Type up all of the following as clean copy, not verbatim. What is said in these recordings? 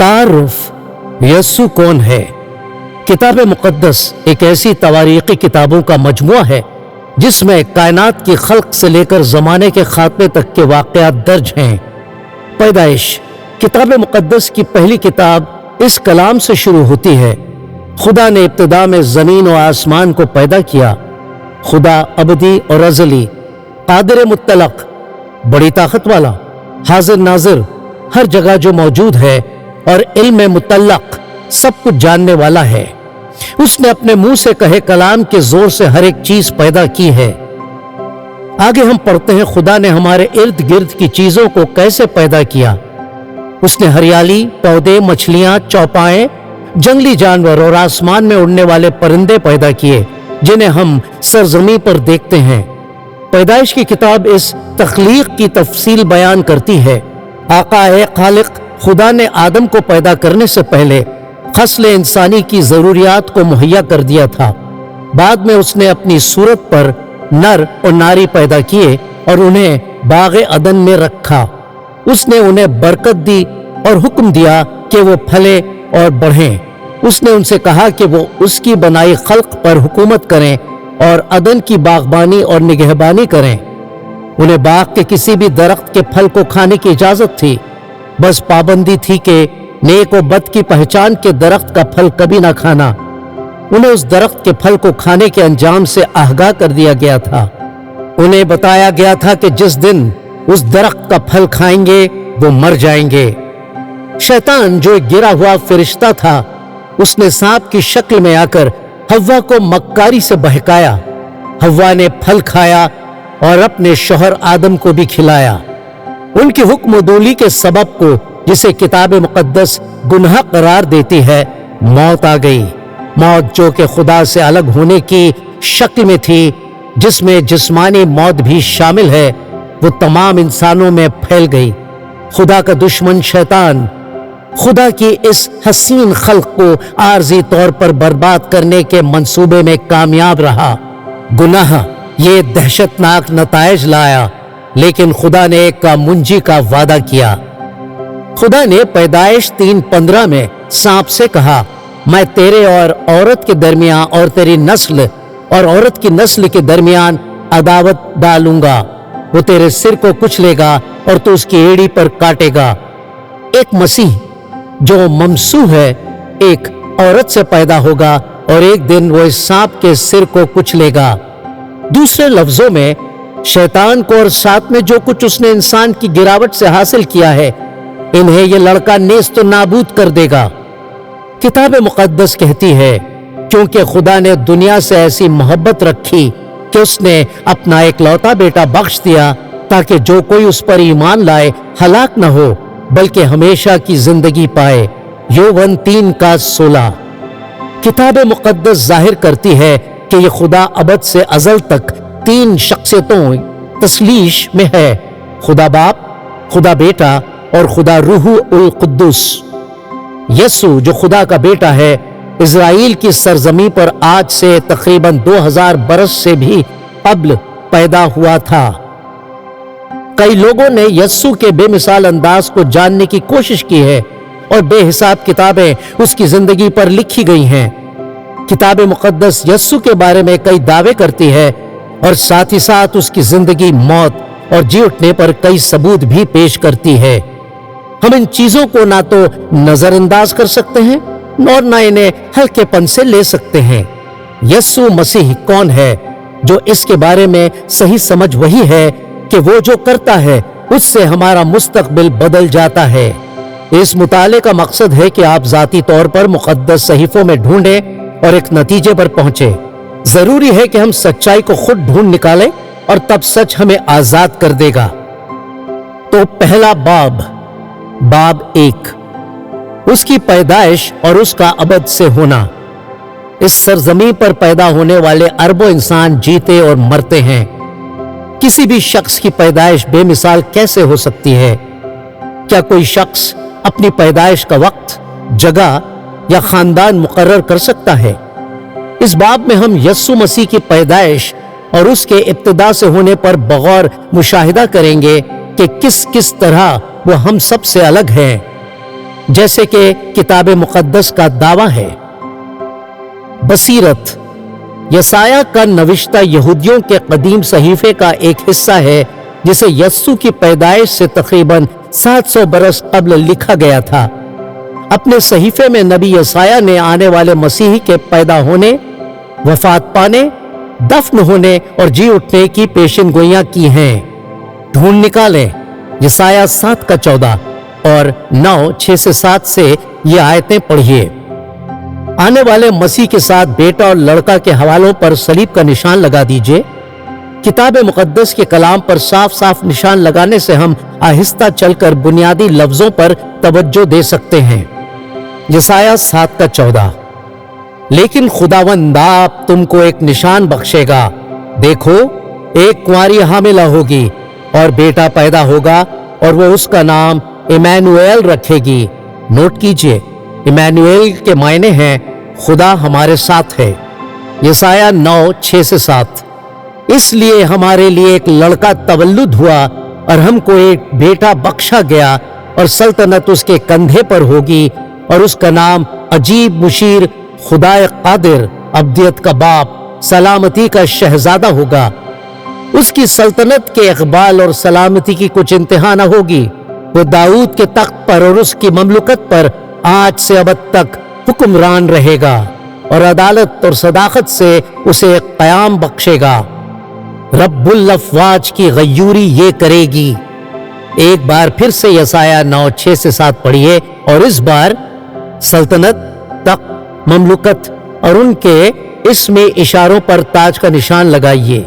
तारुफ यस्सु कौन है। किताब मुक़द्दस एक ऐसी तवारीख़ी किताबों का मजमुआ है जिसमें कायनात की खल्क से लेकर ज़माने के खात्मे तक के वाक़यात दर्ज हैं। पैदाइश किताब मुक़द्दस की पहली किताब इस कलाम से शुरू होती है, खुदा ने इब्तिदा में ज़मीन और आसमान को पैदा किया। खुदा अबदी और अज़ली, कादिर मुत्तलक, बड़ी ताकत वाला, हाजिर नाजिर, हर जगह जो मौजूद है और इल्म मुतल्लक, सब कुछ जानने वाला है। उसने अपने मुंह से कहे कलाम के जोर से हर एक चीज पैदा की है। आगे हम पढ़ते हैं, खुदा ने हमारे इर्द गिर्द की चीजों को कैसे पैदा किया। उसने हरियाली, पौधे, मछलियां, चौपाएं, जंगली जानवर और आसमान में उड़ने वाले परिंदे पैदा किए जिन्हें हम सरजमी पर देखते हैं। पैदाइश की किताब इस तख्लीक की तफसील बयान करती है। आका खालिक खुदा ने आदम को पैदा करने से पहले खस्ल इंसानी की जरूरियात को मुहैया कर दिया था। बाद में उसने अपनी सूरत पर नर और नारी पैदा किए और उन्हें बाग़े अदन में रखा। उसने उन्हें बरकत दी और हुक्म दिया कि वो फले और बढ़ें। उसने उनसे कहा कि वो उसकी बनाई खल्क पर हुकूमत करें और अदन की बागबानी और निगहबानी करें। उन्हें बाग के किसी भी दरख्त के फल को खाने की इजाजत थी, बस पाबंदी थी कि नेक और बद की पहचान के दरख्त का फल कभी ना खाना। उन्हें उस दरख्त के फल को खाने के अंजाम से आगाह कर दिया गया था। उन्हें बताया गया था कि जिस दिन उस दरख्त का फल खाएंगे वो मर जाएंगे। शैतान जो एक गिरा हुआ फरिश्ता था, उसने सांप की शक्ल में आकर हव्वा को मक्कारी से बहकाया। हव्वा ने फल खाया और अपने शौहर आदम को भी खिलाया। उनकी हुक्मदूली के सबब को, जिसे किताब मुक़द्दस गुनाह करार देती है, मौत आ गई। मौत जो कि खुदा से अलग होने की शक्ल में थी, जिसमें जिस्मानी मौत भी शामिल है, वो तमाम इंसानों में फैल गई। खुदा का दुश्मन शैतान खुदा की इस हसीन खल्क को आर्जी तौर पर बर्बाद करने के मंसूबे में कामयाब रहा। गुनाह ये दहशतनाक नताइज लाया, लेकिन खुदा ने एक का मुंजी का वादा किया। खुदा ने पैदाइश 3:15 में सांप से कहा, मैं तेरे और औरत के दरमियान और तेरी नस्ल और औरत की नस्ल के दरमियान अदावत डालूंगा। वो तेरे सिर को कुचलेगा और तू उसकी एड़ी पर काटेगा। एक मसीह जो ममसूह है, एक औरत से पैदा होगा और एक दिन वो इस सांप के सिर को कुचलेगा। दूसरे लफ्जों में, शैतान को और साथ में जो कुछ उसने इंसान की गिरावट से हासिल किया है, इन्हें ये लड़का नेस्त नाबूद कर देगा। किताब मुक़द्दस कहती है, क्योंकि खुदा ने दुनिया से ऐसी मोहब्बत रखी कि उसने अपना एकलौता बेटा बख्श दिया, ताकि जो कोई उस पर ईमान लाए हलाक न हो, बल्कि हमेशा की जिंदगी पाए। योवन 3:16। किताब मुक़द्दस जाहिर करती है कि ये खुदा अबद से अजल तक 3 शख्सियतों तस्लीश में है, खुदा बाप, खुदा बेटा और खुदा रूह उल कुद्दुस। यस्सु जो खुदा का बेटा है, इज़राइल की सरजमी पर आज से तकरीबन 2000 बरस से भी कब्ल पैदा हुआ था। कई लोगों ने यस्सु के बेमिसाल अंदाज को जानने की कोशिश की है और बेहिसाब किताबें उसकी जिंदगी पर लिखी गई हैं। किताब मुक़द्दस यस्सु के बारे में कई दावे करती है और साथ ही साथ उसकी जिंदगी, मौत और जी उठने पर कई सबूत भी पेश करती है। हम इन चीजों को ना तो नजरअंदाज कर सकते हैं और ना इन्हें हल्केपन से ले सकते हैं। यस्सु मसीह कौन है? जो इसके बारे में सही समझ वही है कि वो जो करता है उससे हमारा मुस्तकबिल बदल जाता है। इस मुताले का मकसद है कि आप जाती तौर पर मुक़द्दस सहीफों में ढूंढें और एक नतीजे पर पहुंचे। जरूरी है कि हम सच्चाई को खुद ढूंढ निकालें और तब सच हमें आजाद कर देगा। तो पहला बाब 1, उसकी पैदाइश और उसका अबद से होना। इस सरजमी पर पैदा होने वाले अरबों इंसान जीते और मरते हैं। किसी भी शख्स की पैदाइश बेमिसाल कैसे हो सकती है? क्या कोई शख्स अपनी पैदाइश का वक्त, जगह या खानदान मुकर्रर कर सकता है? इस बाब में हम यस्सु मसीह की पैदाइश और उसके इब्तिदा से होने पर बगौर मुशाहिदा करेंगे कि किस किस तरह वो हम सब से अलग है। जैसे कि किताब मुकद्दस का दावा है। बसीरत यसाया का नविश्ता यहूदियों के कदीम सहीफे का एक हिस्सा है जिसे यस्सु की पैदाइश से तकरीबन 700 बरस कब्ल लिखा गया था। अपने सहीफे में नबी यसाया ने आने वाले मसीही के पैदा होने, वफात पाने, दफन होने और जी उठने की पेशिनगोइयां की हैं। ढूंढ निकालें यसाया 7:14 और 9:6 से 7 से ये आयतें पढ़िए। आने वाले मसीह के साथ बेटा और लड़का के हवालों पर सलीब का निशान लगा दीजिए। किताब मुकद्दस के कलाम पर साफ साफ निशान लगाने से हम आहिस्ता चलकर बुनियादी लफ्जों पर तवज्जो दे सकते हैं। यसाया 7:14, लेकिन खुदावंद आप तुमको एक निशान बख्शेगा। देखो, एक कुंवारी हामिला होगी और बेटा पैदा होगा और वो उसका नाम इमैनुएल रखेगी। नोट कीजिए, इमैनुएल के मायने हैं खुदा हमारे साथ है। यसाया 9:6 से 7। इसलिए हमारे लिए एक लड़का तवल्लुद हुआ और हमको एक बेटा बख्शा गया और सल्तनत उसके कंधे पर होगी और उसका नाम अजीब मुशीर, खुदाए कादिर, अब्दियत का बाप, सलामती का शहजादा होगा। उसकी सल्तनत के इकबाल और सलामती की कुछ इंतहा न होगी। वो दाऊद के तख्त पर और उसकी ममलुकत पर आज से अबद तक हुक्मरान रहेगा और अदालत और सदाकत से उसे क़याम बख्शेगा। रब्बुल अफ़वाज की गयूरी ये करेगी। एक बार फिर से यसाया 9:6 से 7 पढ़िए और इस बार सल्तनत, तख्त, ममलुकत और उनके इसमें इशारों पर ताज का निशान लगाइए।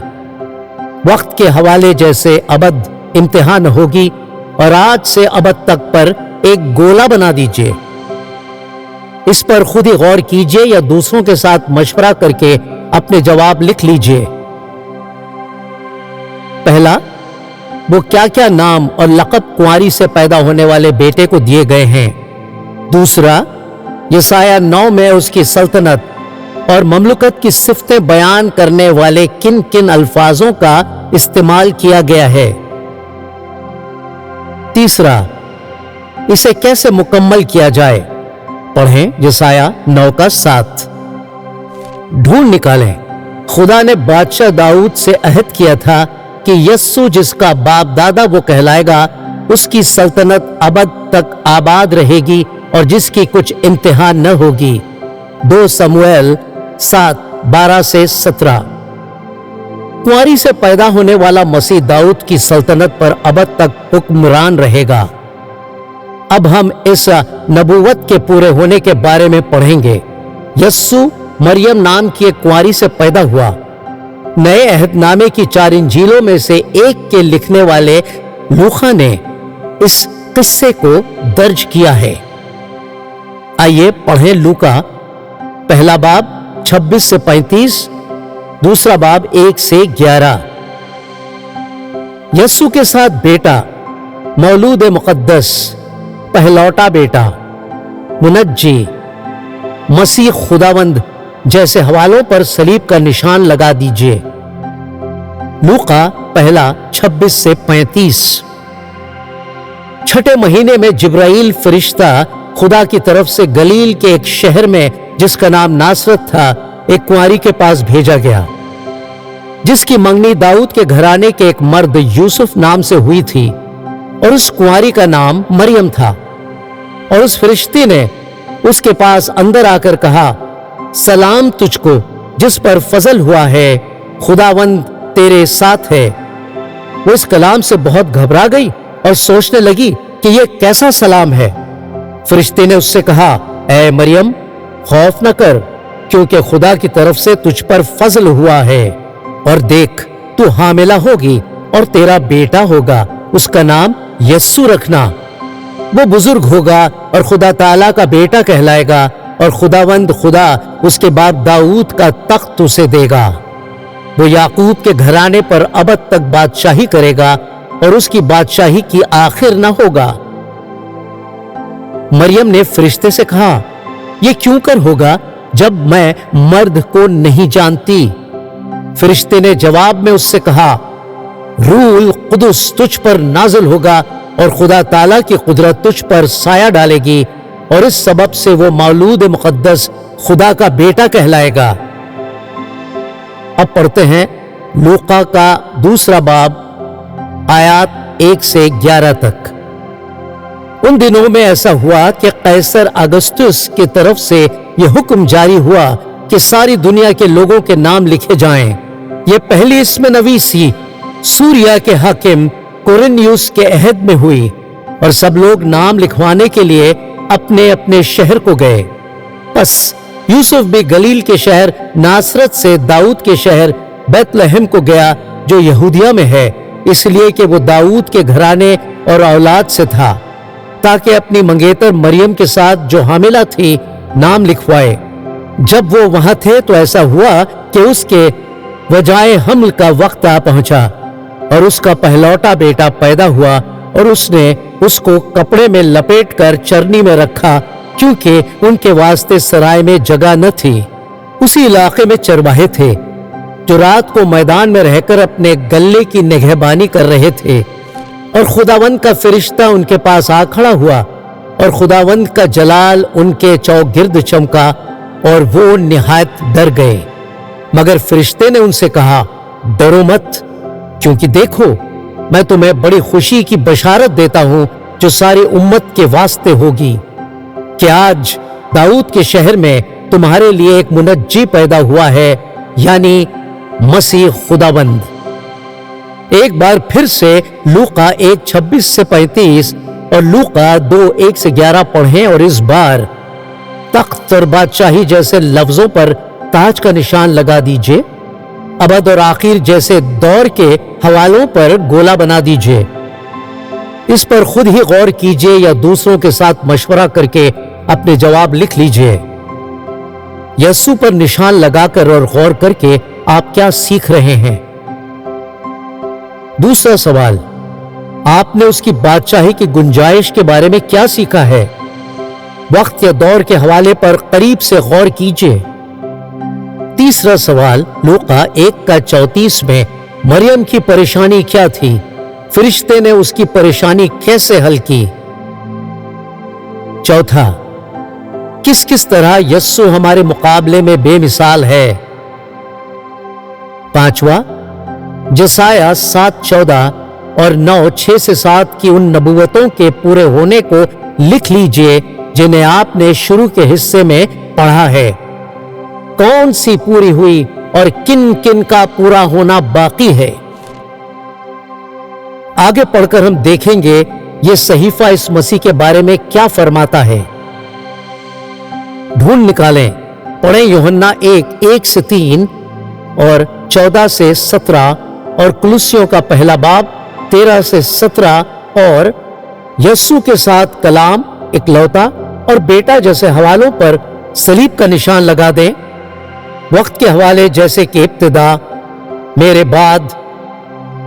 वक्त के हवाले जैसे अबद इम्तिहान होगी और आज से अबद तक पर एक गोला बना दीजिए। इस पर खुद ही गौर कीजिए या दूसरों के साथ मशवरा करके अपने जवाब लिख लीजिए। पहला, वो क्या क्या नाम और लक़ब कुंवारी से पैदा होने वाले बेटे को दिए गए हैं। दूसरा, यसाया 9 में उसकी सल्तनत और ममलुकत की सिफतें बयान करने वाले किन किन अल्फाजों का इस्तेमाल किया गया है। तीसरा, इसे कैसे मुकम्मल किया जाए। पढ़ें यसाया 9:7। ढूंढ निकालें, खुदा ने बादशाह दाऊद से अहद किया था कि यस्सु जिसका बाप दादा वो कहलाएगा, उसकी सल्तनत अबद तक आबाद रहेगी और जिसकी कुछ इंतहा न होगी। 2 समूएल 7:12 से 17। कुंवारी से पैदा होने वाला मसीह दाऊद की सल्तनत पर अबद तक हुक्मरान रहेगा। अब हम इस नबूवत के पूरे होने के बारे में पढ़ेंगे। यस्सु मरियम नाम की एक कुंवारी से पैदा हुआ। नए अहदनामे की 4 इंजीलों में से एक के लिखने वाले लूका ने इस किस्से को दर्ज किया है। आइए पढ़ें लूका 1 बाब 26 से 35, 2 बाब 1 से 11। यस्सु के साथ बेटा, मौलूद मुकद्दस, पहलौटा बेटा, मुनज्जी, मसीह खुदावंद जैसे हवालों पर सलीब का निशान लगा दीजिए। लूका 1:26 से 35। छठे महीने में जिब्राइल फरिश्ता खुदा की तरफ से गलील के एक शहर में जिसका नाम नासरत था, एक कुंवारी के पास भेजा गया जिसकी मंगनी दाऊद के घराने के एक मर्द यूसुफ नाम से हुई थी और उस कुंवारी का नाम मरियम था। और उस फरिश्ते ने उसके पास अंदर आकर कहा, सलाम तुझको जिस पर फजल हुआ है, खुदावंद तेरे साथ है। वो इस कलाम से बहुत घबरा गई और सोचने लगी कि यह कैसा सलाम है। फरिश्ते ने उससे कहा, ऐ मरियम, खौफ न कर, क्योंकि खुदा की तरफ से तुझ पर फजल हुआ है। और देख, तू हामिला होगी और तेरा बेटा होगा, उसका नाम यस्सु रखना। वो बुजुर्ग होगा और खुदा ताला का बेटा कहलाएगा और खुदावंद खुदा उसके बाप दाऊद का तख्त उसे देगा। वो याकूब के घराने पर अबद तक बादशाही करेगा और उसकी बादशाही की आखिर न होगा। मरियम ने फरिश्ते से कहा, यह क्यों कर होगा जब मैं मर्द को नहीं जानती। फरिश्ते ने जवाब में उससे कहा, रूह कुदुस तुझ पर नाजिल होगा और खुदा ताला की कुदरत तुझ पर साया डालेगी اور اس سبب سے وہ مولود مقدس خدا کا بیٹا کہلائے گا۔ اب پڑھتے ہیں لوقا کا 2 باب آیات 1 سے 11 تک۔ ان دنوں میں ایسا ہوا کہ قیصر اگسطس کی طرف سے یہ حکم جاری ہوا کہ ساری دنیا کے لوگوں کے نام لکھے جائیں۔ یہ پہلی اسم نویسی سوریا کے حاکم کورنیوس کے عہد میں ہوئی، اور سب لوگ نام لکھوانے کے لیے اپنے اپنے شہر کو گئے۔ پس یوسف بھی گلیل کے شہر ناصرت سے داؤد کے شہر بیت لحم کو گیا جو یہودیہ میں ہے، اس لیے کہ وہ داؤد کے گھرانے اور اولاد سے تھا، تاکہ اپنی منگیتر مریم کے ساتھ جو حاملہ تھی نام لکھوائے۔ جب وہ وہاں تھے تو ایسا ہوا کہ اس کے وجائے حمل کا وقت آ پہنچا، اور اس کا پہلوٹا بیٹا پیدا ہوا، اور اس نے اس کو کپڑے میں لپیٹ کر چرنی میں رکھا، کیونکہ ان کے واسطے سرائے میں جگہ نہ تھی۔ اسی علاقے میں چرواہے تھے جو رات کو میدان میں رہ کر اپنے گلے کی نگہبانی کر رہے تھے، اور خداوند کا فرشتہ ان کے پاس آ کھڑا ہوا، اور خداوند کا جلال ان کے چوگرد چمکا، اور وہ نہایت ڈر گئے۔ مگر فرشتے نے ان سے کہا، ڈرو مت، کیونکہ دیکھو میں تمہیں بڑی خوشی کی بشارت دیتا ہوں جو ساری امت کے واسطے ہوگی، کہ آج داؤد کے شہر میں تمہارے لیے ایک منجی پیدا ہوا ہے، یعنی مسیح خداوند۔ ایک بار پھر سے لوقا 1:26 سے 35 اور لوقا 2:1 سے 11 پڑھیں، اور اس بار تخت اور بادشاہی جیسے لفظوں پر تاج کا نشان لگا دیجئے، ابد اور آخر جیسے دور کے حوالوں پر گولا بنا دیجئے۔ اس پر خود ہی غور کیجئے یا دوسروں کے ساتھ مشورہ کر کے اپنے جواب لکھ لیجئے۔ یسوع پر نشان لگا کر اور غور کر کے آپ کیا سیکھ رہے ہیں؟ دوسرا سوال، آپ نے اس کی بادشاہی کی گنجائش کے بارے میں کیا سیکھا ہے؟ وقت یا دور کے حوالے پر قریب سے غور کیجئے۔ تیسرا سوال، لوقا 1:34 میں مریم کی پریشانی کیا تھی؟ فرشتے نے اس کی پریشانی کیسے حل کی؟ چوتھا، کس کس طرح یسوع ہمارے مقابلے میں بے مثال ہے؟ پانچواں، جسایہ 7:14 اور 9:6 سے 7 کی ان نبوتوں کے پورے ہونے کو لکھ لیجئے جنہیں آپ نے شروع کے حصے میں پڑھا ہے۔ کون سی پوری ہوئی اور کن کن کا پورا ہونا باقی ہے؟ آگے پڑھ کر ہم دیکھیں گے یہ صحیفہ اس مسیح کے بارے میں کیا فرماتا ہے۔ ڈھونڈ نکالیں، پڑھیں یوحنا 1:1 سے 3 اور 14 سے 17 اور کلوسیوں کا پہلا باب 13 سے 17 اور یسوع کے ساتھ کلام، اکلوتا اور بیٹا جیسے حوالوں پر صلیب کا نشان لگا دیں۔ وقت کے حوالے جیسے کہ ابتدا، میرے بعد،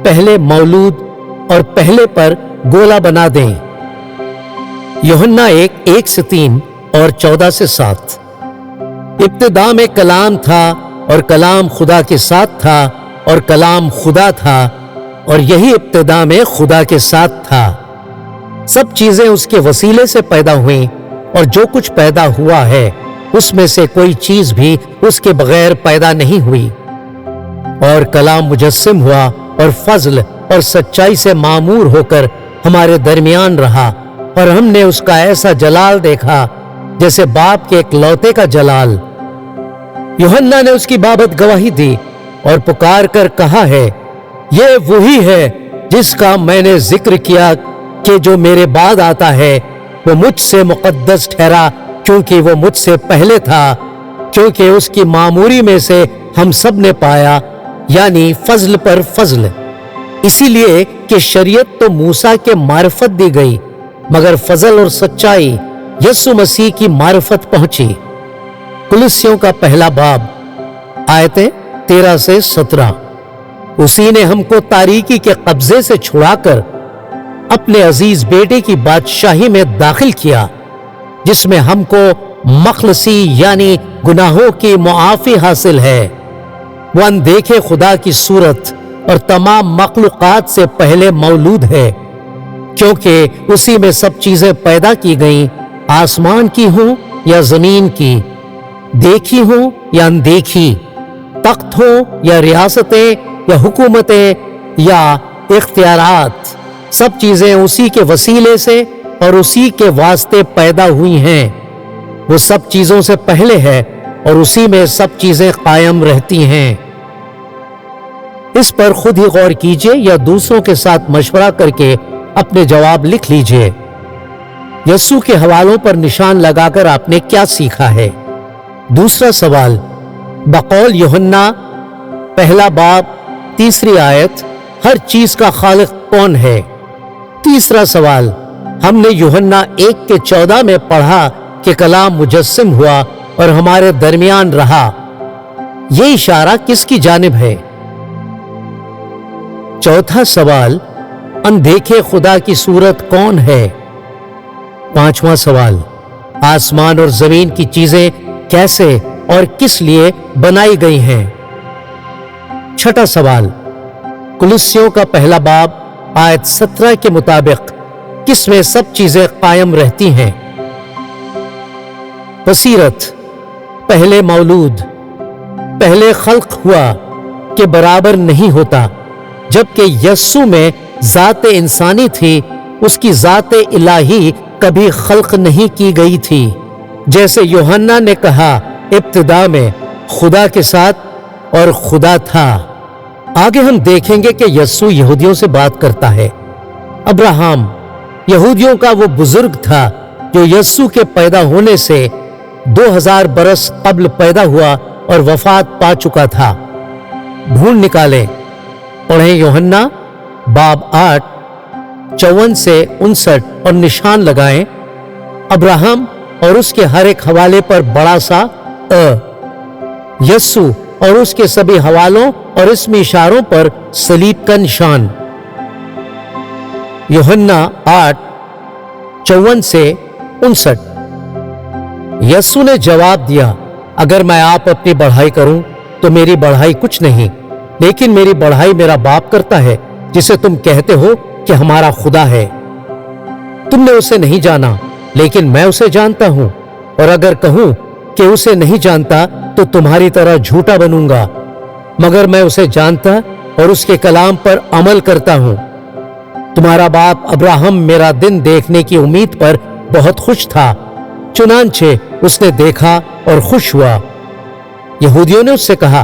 پہلے مولود اور پہلے پر گولا بنا دیں۔ یوحنا 1:1 سے 3 اور 14 سے 7۔ ابتدا میں کلام تھا اور کلام خدا کے ساتھ تھا اور کلام خدا تھا اور یہی ابتدا میں خدا کے ساتھ تھا۔ سب چیزیں اس کے وسیلے سے پیدا ہوئیں اور جو کچھ پیدا ہوا ہے اس میں سے کوئی چیز بھی اس کے بغیر پیدا نہیں ہوئی۔ اور کلام مجسم ہوا اور فضل اور سچائی سے معمور ہو کر ہمارے درمیان رہا، اور ہم نے اس کا ایسا جلال دیکھا جیسے باپ کے اکلوتے کا جلال۔ یوحنا نے اس کی بابت گواہی دی اور پکار کر کہا ہے، یہ وہی ہے جس کا میں نے ذکر کیا کہ جو میرے بعد آتا ہے وہ مجھ سے مقدس ٹھہرا، کیونکہ وہ مجھ سے پہلے تھا، کیونکہ اس کی معموری میں سے ہم سب نے پایا، یعنی فضل پر فضل۔ اسی لیے کہ شریعت تو موسیٰ کے معرفت دی گئی، مگر فضل اور سچائی یسوع مسیح کی معرفت پہنچی۔ کلوسیوں کا پہلا باب آیتیں 13 سے 17۔ اسی نے ہم کو تاریکی کے قبضے سے چھڑا کر اپنے عزیز بیٹے کی بادشاہی میں داخل کیا، جس میں ہم کو مخلصی یعنی گناہوں کی معافی حاصل ہے۔ وہ اندیکھے خدا کی صورت اور تمام مخلوقات سے پہلے مولود ہے، کیونکہ اسی میں سب چیزیں پیدا کی گئیں، आसमान की हो या जमीन की, देखी हो या अनदेखी, तख्त हो या रियासतें या हुकूमतें या इख्तियारात, सब चीजें उसी के वसीले से और उसी के वास्ते पैदा हुई हैं। वो सब चीजों से पहले है और उसी में सब चीजें कायम रहती हैं। इस पर खुद ही गौर कीजिए या दूसरों के साथ मशवरा करके अपने जवाब लिख लीजिए। यस्सु के हवालों पर निशान लगाकर आपने क्या सीखा है? दूसरा सवाल, बकौल यूहन्ना पहला बाब 3 आयत, हर चीज का खालिक कौन है? तीसरा सवाल, हमने यूहन्ना 1:14 में पढ़ा कि कलाम मुजस्सिम हुआ और हमारे दरमियान रहा। ये इशारा किसकी जानिब है? चौथा सवाल, अनदेखे खुदा की सूरत कौन है? पांचवा सवाल, आसमान और जमीन की चीजें कैसे और किस लिए बनाई गई हैं? छठा सवाल, कुलुस्सियों का पहला बाब आयत 17 के मुताबिक किसमें सब चीजें कायम रहती हैं? बसीरत, पहले मौलूद, पहले खल्क हुआ के बराबर नहीं होता, जबकि यस्सु में जाते इंसानी थी, उसकी जाते इलाही कभी खल्क नहीं की गई थी। जैसे यूहन्ना ने कहा, इब्तिदा में खुदा के साथ और खुदा था। आगे हम देखेंगे कि यस्सु यहूदियों से बात करता है। अब्राहम यहूदियों का वो बुजुर्ग था जो यस्सु के पैदा होने से 2000 बरस कब्ल पैदा हुआ और वफात पा चुका था। ढूंढ निकालें, पढ़ें यूहन्ना बाब 8 54 से 59 और निशान लगाएं अब्राहम और उसके हर एक हवाले पर बड़ा सा यस्सु और उसके सभी हवालों और इसमें इशारों पर सलीब का निशान। यूहन्ना 8 54 से 59। यस्सु ने जवाब दिया, अगर मैं आप अपनी बढ़ाई करूं तो मेरी बढ़ाई कुछ नहीं, लेकिन मेरी बढ़ाई मेरा बाप करता है, जिसे तुम कहते हो कि हमारा खुदा है। तुमने उसे नहीं जाना, लेकिन मैं उसे जानता हूं, और अगर कहूं कि उसे नहीं जानता तो तुम्हारी तरह झूठा बनूंगा, मगर मैं उसे जानता और उसके कलाम पर अमल करता हूं। तुम्हारा बाप अब्राहम मेरा दिन देखने की उम्मीद पर बहुत खुश था, चुनांचे उसने देखा और खुश हुआ। यहूदियों ने उससे कहा,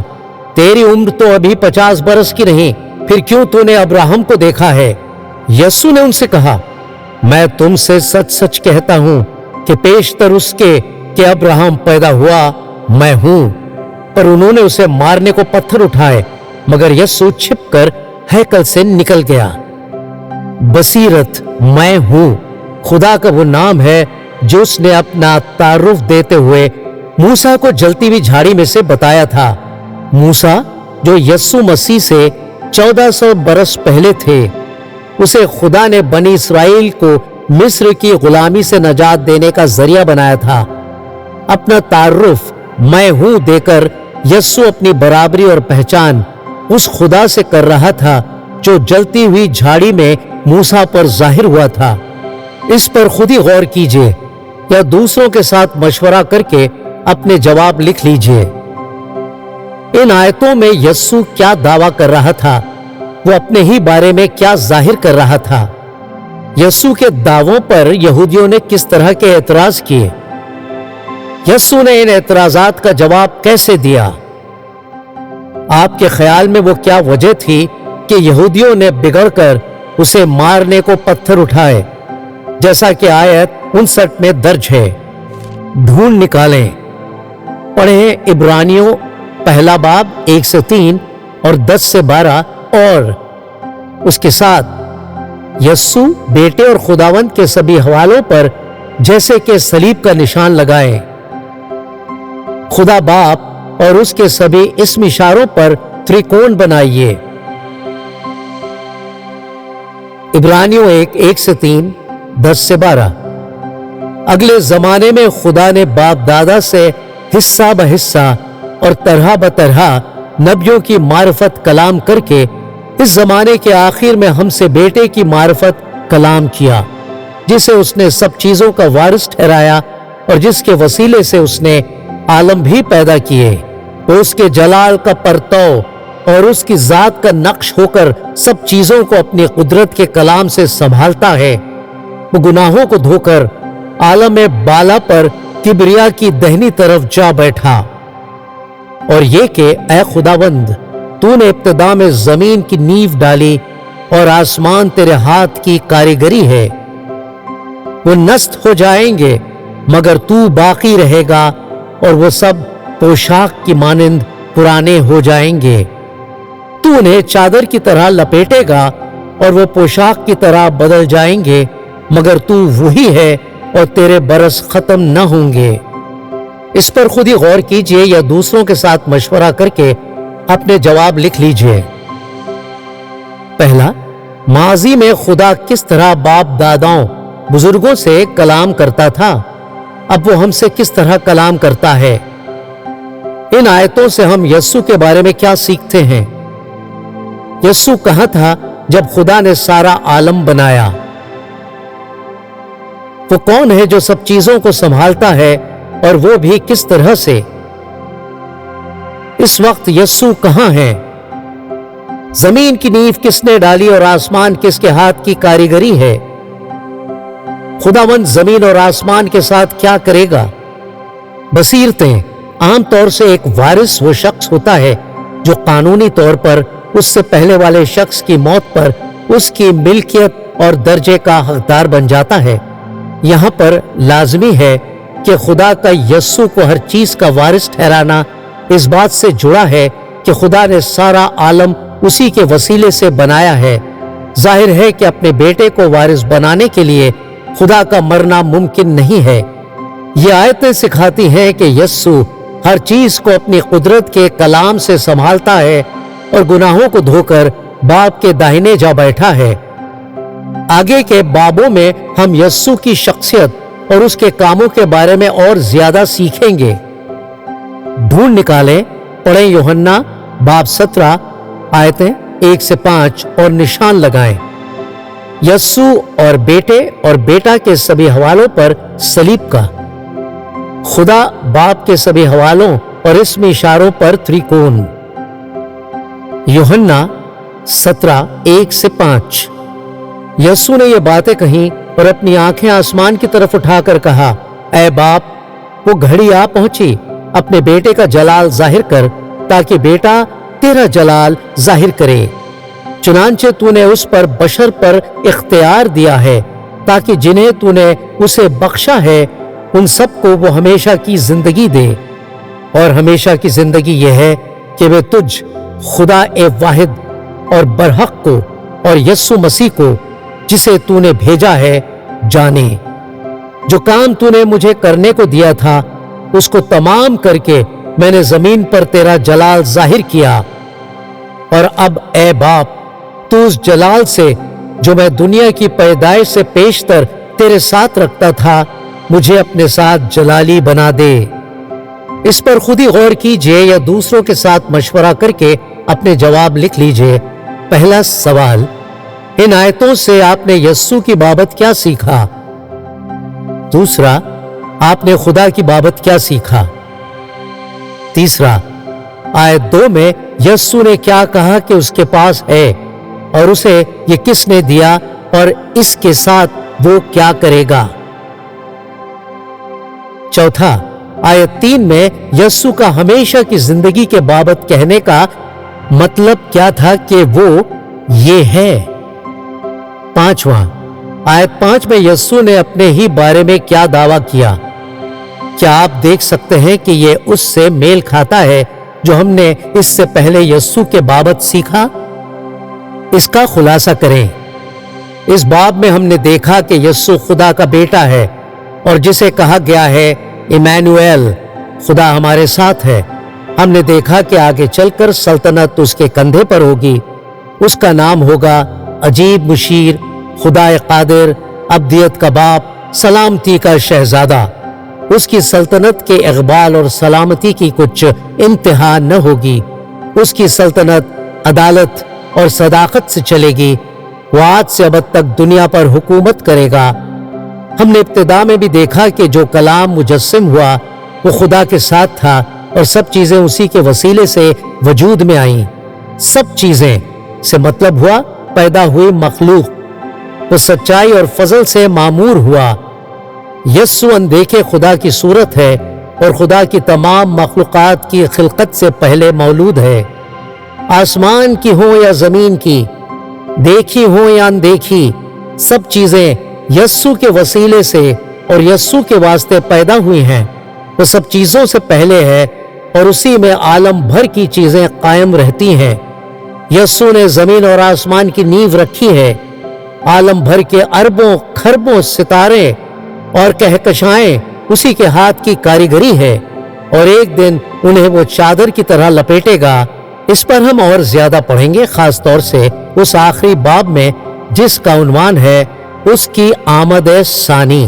तेरी उम्र तो अभी 50 बरस की नहीं, फिर क्यों तूने अब्राहम को देखा है? यस्सु ने उनसे कहा, मैं तुमसे सच सच कहता हूं कि पेशतर उसके कि अब्राहम पैदा हुआ मैं हूं। पर उन्होंने उसे मारने को पत्थर उठाए, मगर यस्सु छिपकर हैकल से निकल गया। बसीरत, मैं हूं, खुदा का वो नाम है जो उसने अपना तारुफ देते हुए मूसा को जलती हुई झाड़ी में से बताया था। मूसा जो यस्सु मसीह से 1400 बरस पहले थे, उसे खुदा ने बनी इस्राएल को मिस्र की गुलामी से नजात देने का जरिया बनाया था। अपना तारुफ मैं हूं देकर यस्सु अपनी बराबरी और पहचान उस खुदा से कर रहा था जो जलती हुई झाड़ी में मूसा पर जाहिर हुआ था। इस पर खुद ही गौर कीजिए या दूसरों के साथ मशवरा करके अपने जवाब लिख लीजिए। इन आयतों में यस्सु क्या दावा कर रहा था, वो अपने ही बारे में क्या जाहिर कर रहा था? यस्सु के दावों पर यहूदियों ने किस तरह के एतराज किए? यस्सु ने इन एतराजात का जवाब कैसे दिया? आपके ख्याल में वो क्या वजह थी कि यहूदियों ने बिगड़कर उसे मारने को पत्थर उठाए, जैसा कि आयत 59 में दर्ज है? ढूंढ निकालें, पढ़ें इब्रानियों पहला बाब 1 से 3 और 10 से 12 और उसके साथ यस्सु बेटे और खुदावंद के सभी हवालों पर जैसे कि सलीब का निशान लगाएं। खुदा बाप और उसके सभी इसम इशारों पर त्रिकोण बनाइए। इब्रानियों 1 से 3, 10 से 12। अगले जमाने में खुदा ने बाप दादा से हिस्सा ब हिस्सा और तरह ब तरह नबियों की मार्फत कलाम करके इस जमाने के आखिर में हमसे बेटे की मार्फत कलाम किया। जिसे उसने सब चीजों का वारिस ठहराया और जिसके वसीले से उसने आलम भी पैदा किए। वो उसके जलाल का परतव और उसकी जात का नक्श होकर सब चीजों को अपनी कुदरत के कलाम से संभालता है। वो गुनाहों को धोकर आलम बाला पर किबरिया की दहनी तरफ जा बैठा। और ये कि ऐ खुदावंद, तूने इब्तिदा में जमीन की नींव डाली और आसमान तेरे हाथ की कारीगरी है। वो नष्ट हो जाएंगे मगर तू बाकी रहेगा, और वो सब पोशाक की मानिंद पुराने हो जाएंगे। तू उन्हें चादर की तरह लपेटेगा और वो पोशाक की तरह बदल जाएंगे, मगर तू वही है और तेरे बरस खत्म न होंगे। इस पर खुद ही गौर कीजिए या दूसरों के साथ मशवरा करके अपने जवाब लिख लीजिए। पहला, माजी में खुदा किस तरह बाप दादाओं बुजुर्गों से कलाम करता था, अब वो हमसे किस तरह कलाम करता है। इन आयतों से हम यस्सु के बारे में क्या सीखते हैं? यस्सु कहां था जब खुदा ने सारा आलम बनाया? वो कौन है जो सब चीजों को संभालता है, और वो भी किस तरह से? इस वक्त यस्सु कहां है? जमीन की नींव किसने डाली और आसमान किसके हाथ की कारीगरी है? खुदावंद जमीन और आसमान के साथ क्या करेगा? बसीरतें आमतौर से एक वारिस वो शख्स होता है जो कानूनी तौर पर उससे पहले वाले शख्स की मौत पर उसकी मिल्कियत और दर्जे का हकदार बन जाता है। यहां पर लाजमी है कि खुदा का यस्सु को हर चीज का वारिस ठहराना इस बात से जुड़ा है कि खुदा ने सारा आलम उसी के वसीले से बनाया है। जाहिर है कि अपने बेटे को वारिस बनाने के लिए खुदा का मरना मुमकिन नहीं है। ये आयतें सिखाती हैं कि यस्सु हर चीज को अपनी कुदरत के कलाम से संभालता है और गुनाहों को धोकर बाप के दाहिने जा बैठा है। आगे के बाबों में हम यस्सु की शख्सियत और उसके कामों के बारे में और ज्यादा सीखेंगे। ढूंढ निकालें, पढ़ें यूहन्ना बाब 17 आयतें 1 से 5 और निशान लगाएं। यस्सु और बेटा के सभी हवालों पर सलीब का, खुदा बाप के सभी हवालों और इसमें इशारों पर त्रिकोण। यूहन्ना 17 1 से 5। यस्सु ने ये बातें कही और अपनी आंखें आसमान की तरफ उठाकर कहा, ऐ बाप, वो घड़ी आ पहुंची, अपने बेटे का जलाल जाहिर कर, ताकि बेटा तेरा जलाल जाहिर करे। चुनांचे तूने उस पर बशर पर इख्तियार दिया है, ताकि जिन्हें तूने उसे बख्शा है उन सबको वो हमेशा की जिंदगी दे। और हमेशा की जिंदगी यह है कि वे तुझ खुदा ए वाहिद और बरहक को और यस्सु मसीह को जिसे तूने भेजा है जाने। जो काम तूने मुझे करने को दिया था उसको तमाम करके मैंने जमीन पर तेरा जलाल जाहिर किया। और अब ए बाप, तू उस जलाल से जो मैं दुनिया की पैदाइश से पेशतर तेरे साथ रखता था, मुझे अपने साथ जलाली बना दे। इस पर खुद ही गौर कीजिए या दूसरों के साथ मशवरा करके अपने जवाब लिख लीजिए। पहला सवाल, इन आयतों से आपने यस्सु की बाबत क्या सीखा? दूसरा, आपने खुदा की बाबत क्या सीखा? तीसरा, आयत 2 में यस्सु ने क्या कहा कि उसके पास है और उसे ये किसने दिया और इसके साथ वो क्या करेगा? चौथा, आयत 3 में यस्सु का हमेशा की जिंदगी के बाबत कहने का मतलब क्या था कि वो ये है? पांचवा, आयत 5 में यस्सु ने अपने ही बारे में क्या दावा किया? क्या आप देख सकते हैं कि ये उससे मेल खाता है जो हमने इससे पहले यस्सु के बाबत सीखा? इसका खुलासा करें। इस बाब में हमने देखा कि यस्सु खुदा का बेटा है और जिसे कहा गया है इमैनुएल, खुदा हमारे साथ है। हमने देखा कि आगे चलकर सल्तनत उसके कंधे पर होगी। उसका नाम होगा अजीब मुशीर, खुदाए कादिर, अब्दियत का बाप, सलामती का शहजादा। उसकी सल्तनत के इक़बाल और सलामती की कुछ इंतहा न होगी। उसकी सल्तनत अदालत और सदाकत से चलेगी। वो आज से अब तक दुनिया पर हुकूमत करेगा। ہم نے ابتدا میں بھی دیکھا کہ جو کلام مجسم ہوا وہ خدا کے ساتھ تھا اور سب چیزیں اسی کے وسیلے سے وجود میں آئیں۔ سب چیزیں سے مطلب ہوا پیدا ہوئی مخلوق۔ وہ سچائی اور فضل سے معمور ہوا۔ یسوع اندیکھے خدا کی صورت ہے اور خدا کی تمام مخلوقات کی خلقت سے پہلے مولود ہے۔ آسمان کی ہوں یا زمین کی، دیکھی ہوں یا اندیکھی، سب چیزیں یسوع کے وسیلے سے اور یسوع کے واسطے پیدا ہوئی ہیں۔ وہ سب چیزوں سے پہلے ہے اور اسی میں عالم بھر کی چیزیں قائم رہتی ہیں۔ یسوع نے زمین اور آسمان کی نیو رکھی ہے۔ عالم بھر کے اربوں کھربوں ستارے اور کہکشائیں اسی کے ہاتھ کی کاریگری ہے، اور ایک دن انہیں وہ چادر کی طرح لپیٹے گا۔ اس پر ہم اور زیادہ پڑھیں گے، خاص طور سے اس آخری باب میں جس کا عنوان ہے اس کی آمد ثانی۔